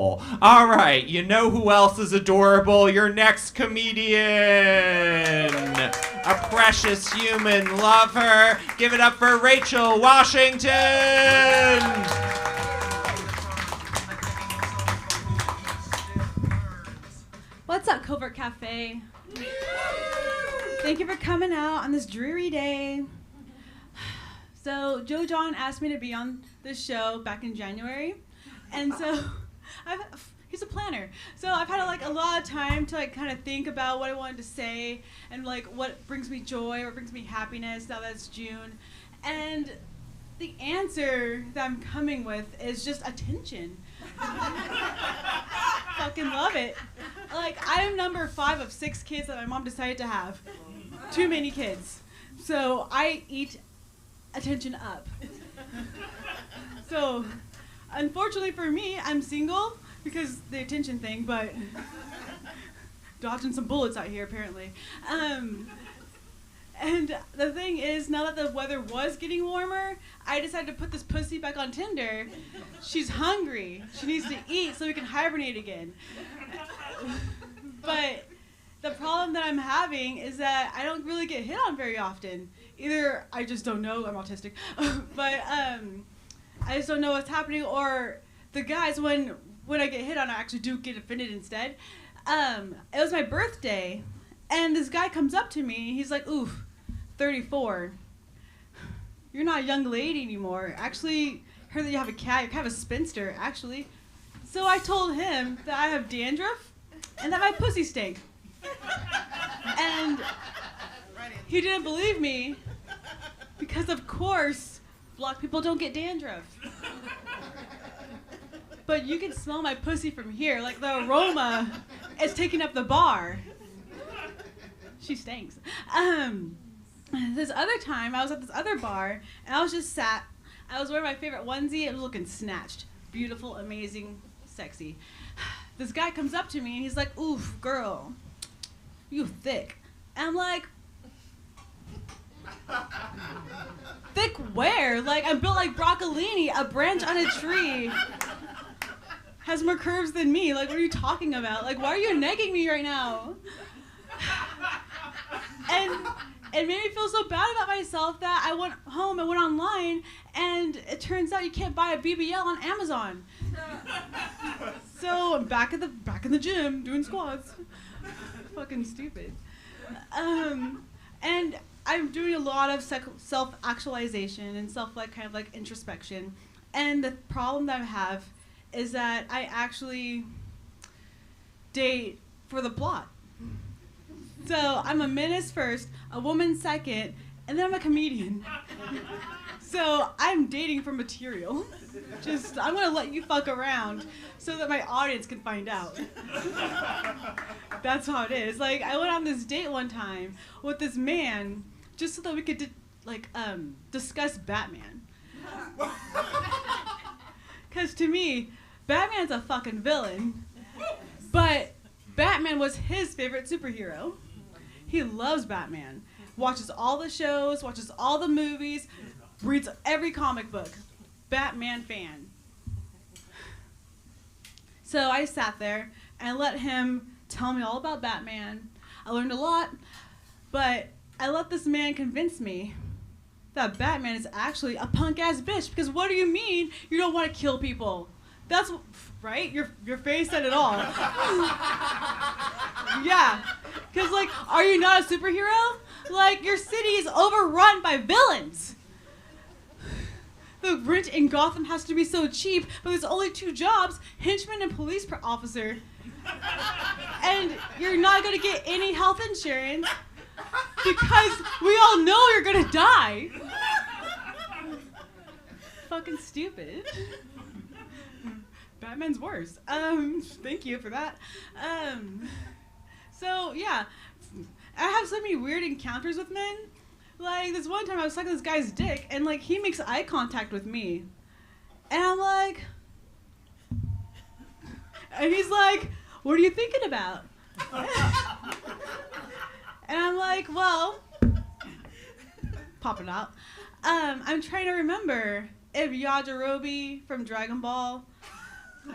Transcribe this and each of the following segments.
All right, you know who else is adorable? Your next comedian. A precious human. Love her. Give it up for Rachel Washington. What's up, Covert Cafe? Thank you for coming out on this dreary day. So Joe John asked me to be on this show back in January, and so he's a planner. So I've had a lot of time to kind of think about what I wanted to say and what brings me joy, what brings me happiness now that it's June. And the answer that I'm coming with is just attention. Fucking love it. I am number 5 of 6 kids that my mom decided to have. Too many kids. So I eat attention up. So unfortunately for me, I'm single because the attention thing, but dodging some bullets out here apparently. And the thing is, now that the weather was getting warmer, I decided to put this pussy back on Tinder. She's hungry. She needs to eat so we can hibernate again. But the problem that I'm having is that I don't really get hit on very often. Either I just don't know, I'm autistic, but I just don't know what's happening, or the guys, when I get hit on, I actually do get offended instead. It was my birthday, and this guy comes up to me, he's like, oof, 34. You're not a young lady anymore. Actually, heard that you have a cat, you're kind of a spinster, actually. So I told him that I have dandruff, and that my pussy stank. And he didn't believe me, because of course, black people don't get dandruff. But you can smell my pussy from here, the aroma is taking up the bar. She stinks. This other time, I was at this other bar, and I was just sat. I was wearing my favorite onesie. It was looking snatched. Beautiful, amazing, sexy. This guy comes up to me, and he's like, oof, girl, you thick. And I'm like, thick where? I'm built like broccolini, a branch on a tree. Has more curves than me. What are you talking about? Why are you negging me right now? And it made me feel so bad about myself that I went home, I went online, and it turns out you can't buy a BBL on Amazon. So I'm back in the gym doing squats. Fucking stupid. And I'm doing a lot of self-actualization and introspection. And the problem that I have is that I actually date for the plot. So I'm a menace first, a woman second, and then I'm a comedian. So I'm dating for material. I'm gonna let you fuck around so that my audience can find out. That's how it is. I went on this date one time with this man just so that we could discuss Batman. Because to me, Batman's a fucking villain, but Batman was his favorite superhero. He loves Batman, watches all the shows, watches all the movies, reads every comic book. Batman fan. So I sat there and let him tell me all about Batman. I learned a lot, but I let this man convince me that Batman is actually a punk-ass bitch, because what do you mean you don't want to kill people? That's right, your face said it all. Yeah, because are you not a superhero? Your city is overrun by villains. The rent in Gotham has to be so cheap, but there's only 2 jobs, henchman and police officer. And you're not gonna get any health insurance because we all know you're gonna die. Fucking stupid. Batman's worse. Thank you for that. So yeah, I have so many weird encounters with men. This one time I was sucking this guy's dick, and he makes eye contact with me, and I'm like, and he's like, what are you thinking about? And I'm like, well, popping out. I'm trying to remember if Yajirobe from Dragon Ball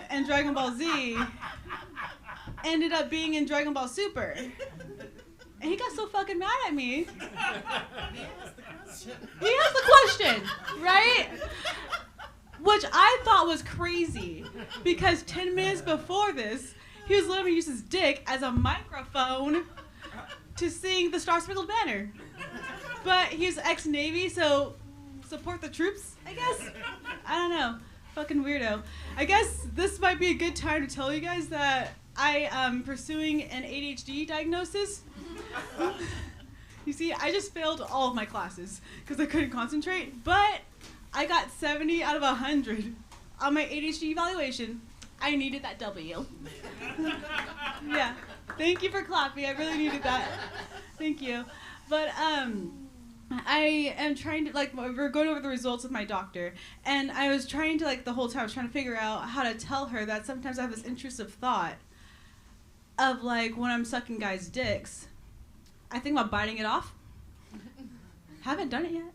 and Dragon Ball Z ended up being in Dragon Ball Super. And he got so fucking mad at me. He asked the question, right? Which I thought was crazy, because 10 minutes before this, he was letting me use his dick as a microphone to sing the Star Spangled Banner. But he's ex-Navy, so support the troops, I guess? I don't know. Fucking weirdo. I guess this might be a good time to tell you guys that I am pursuing an ADHD diagnosis. You see, I just failed all of my classes because I couldn't concentrate, but I got 70 out of 100 on my ADHD evaluation. I needed that W. Yeah. Thank you for clapping. I really needed that. Thank you. But I am trying to, like, we're going over the results with my doctor, and I was trying to, like, the whole time, I was trying to figure out how to tell her that sometimes I have this intrusive thought of, like, when I'm sucking guys' dicks, I think about biting it off. Haven't done it yet.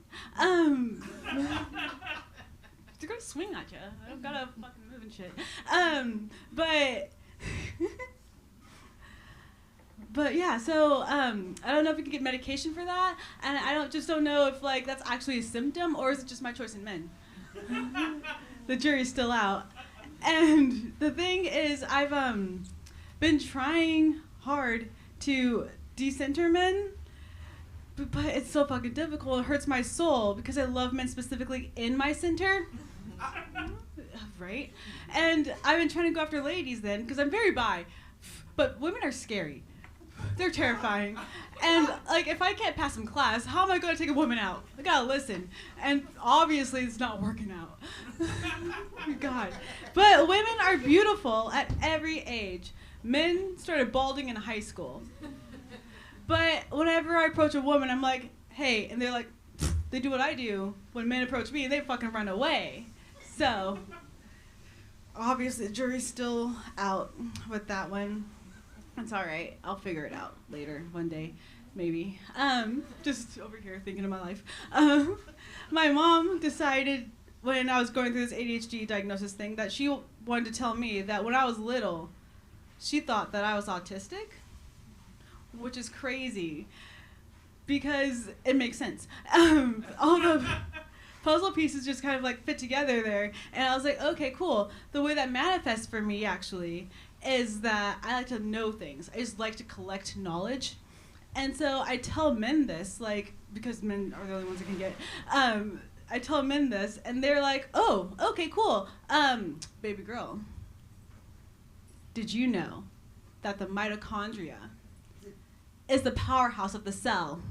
They're gonna swing at you. I don't gotta fucking move and shit. But yeah, so I don't know if we can get medication for that, and I don't know if, like, that's actually a symptom, or is it just my choice in men? The jury's still out. And the thing is, I've been trying hard to decenter men, but it's so fucking difficult. It hurts my soul because I love men specifically in my center. Right? And I've been trying to go after ladies then, because I'm very bi, but women are scary. They're terrifying. And, like, if I can't pass some class, how am I going to take a woman out? I gotta listen. And obviously it's not working out. God. But women are beautiful at every age. Men started balding in high school. But whenever I approach a woman, I'm like, hey, and they're like, they do what I do. When men approach me, they fucking run away. So, obviously the jury's still out with that one. It's all right. I'll figure it out later, one day, maybe. Just over here thinking of my life. My mom decided when I was going through this ADHD diagnosis thing that she wanted to tell me that when I was little, she thought that I was autistic, which is crazy because it makes sense. All the puzzle pieces just kind of, like, fit together there, and I was like, okay, cool. The way that manifests for me, actually, is that I like to know things. I just like to collect knowledge. And so I tell men this, like, because men are the only ones that can get, I tell men this, and they're like, oh, okay, cool. Baby girl, did you know that the mitochondria is the powerhouse of the cell?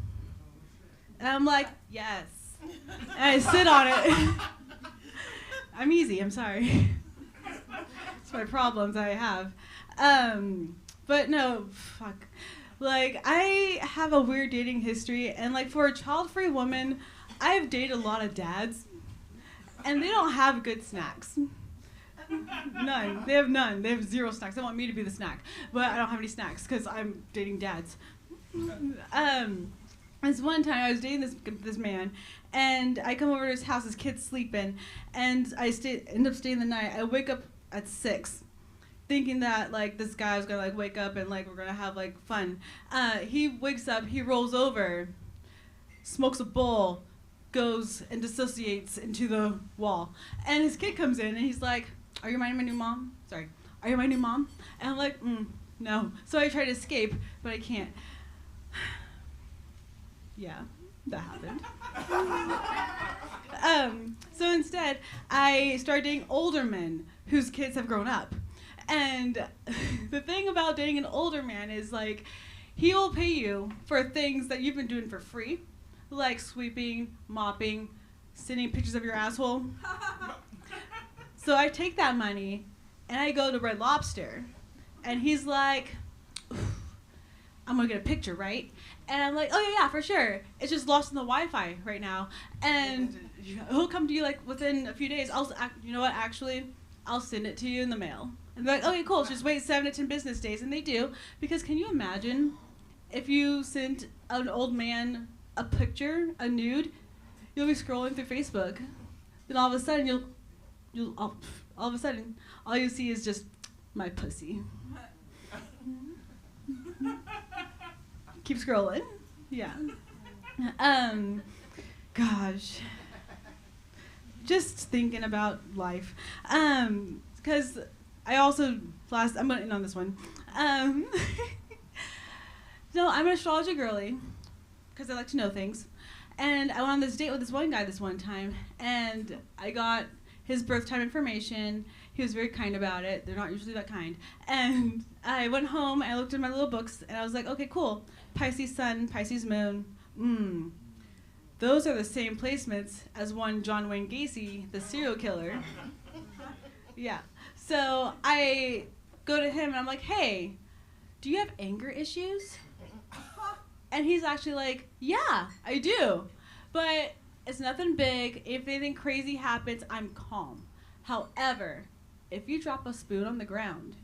And I'm like, yes. And I sit on it. I'm easy, I'm sorry. It's my problems I have. But no, fuck. Like, I have a weird dating history, and, like, for a child-free woman, I've dated a lot of dads, and they don't have good snacks. None. They have none. They have zero snacks. They want me to be the snack, but I don't have any snacks because I'm dating dads. This one time I was dating this man, and I come over to his house, his kid's sleeping, and I end up staying the night. I wake up at 6, thinking that, like, this guy was gonna, like, wake up and, like, we're gonna have, like, fun. He wakes up, he rolls over, smokes a bowl, goes and dissociates into the wall, and his kid comes in and he's like, "Are you my new mom? Sorry, are you my new mom?" And I'm like, no. So I try to escape, but I can't. Yeah, that happened. So instead, I started dating older men whose kids have grown up. And the thing about dating an older man is, like, he will pay you for things that you've been doing for free, like sweeping, mopping, sending pictures of your asshole. So I take that money and I go to Red Lobster, and he's like, "I'm gonna get a picture, right?" And I'm like, "Oh yeah, for sure. It's just lost in the Wi-Fi right now." And he'll come to you, like, within a few days. You know what? Actually, I'll send it to you in the mail. And they're like, "Okay, cool. Just wait 7 to 10 business days," and they do. Because can you imagine if you sent an old man a picture, a nude? You'll be scrolling through Facebook, then all of a sudden all you see is just my pussy. Keep scrolling. Yeah. Gosh. Just thinking about life. Because I also, I'm going to end on this one. So I'm an astrology girly, because I like to know things. And I went on this date with this one guy this one time, and I got his birth time information. He was very kind about it. They're not usually that kind. And I went home, and I looked at my little books, and I was like, okay, cool. Pisces sun, Pisces moon. Those are the same placements as one John Wayne Gacy, the serial killer. Yeah. So I go to him, and I'm like, hey, do you have anger issues? And he's actually like, yeah, I do. But it's nothing big. If anything crazy happens, I'm calm. However, if you drop a spoon on the ground,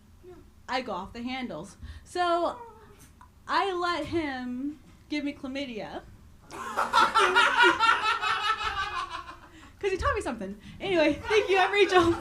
I go off the handles. So I let him give me chlamydia. Because he taught me something. Anyway, thank you. I'm Rachel.